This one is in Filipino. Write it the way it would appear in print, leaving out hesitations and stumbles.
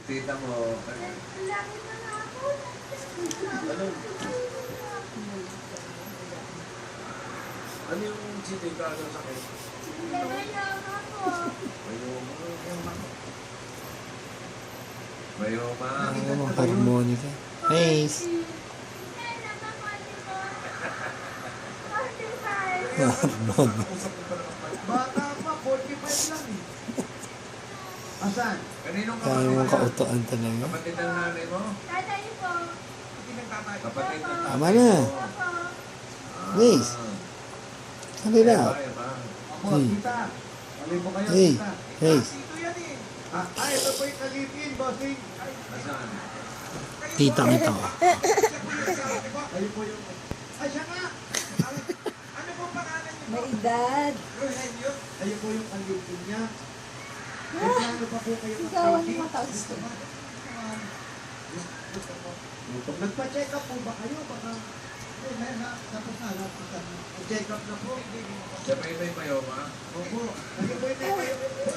Tita mo. Laki pa na ako. Ano? Ano yung sinika sa sakit? Mayoma po. Mayoma. Ano mga harmonica. Nice. Usap ko pa naman. Bata pa, 45 lang eh. Asan? Kaninong Kaya kapatid mong yan? kautuan talaga. Kapatid ng nanay mo? Tatay po. Kapatid ng Tama na. Opo. Nice. Halina. Eba. Ako, Hmm. tita. Mali mo kayo, Hey. tita. Hey. Dito yan eh. Ito po yung kalipin, bossing. Nasaan? Tita kita. Kayo po yung... Ay, siya nga! Ano po pangalan niyo? May edad. Rogelio? Kayo po yung kalipin niya. Ano pa po kayo Ikaw ang kalipin? mataas ko. Nagpa-check up po ba kayo? Baka... Tapos na. Check up na po. Siya pa yung may mayoma? Opo. Kayo po yung may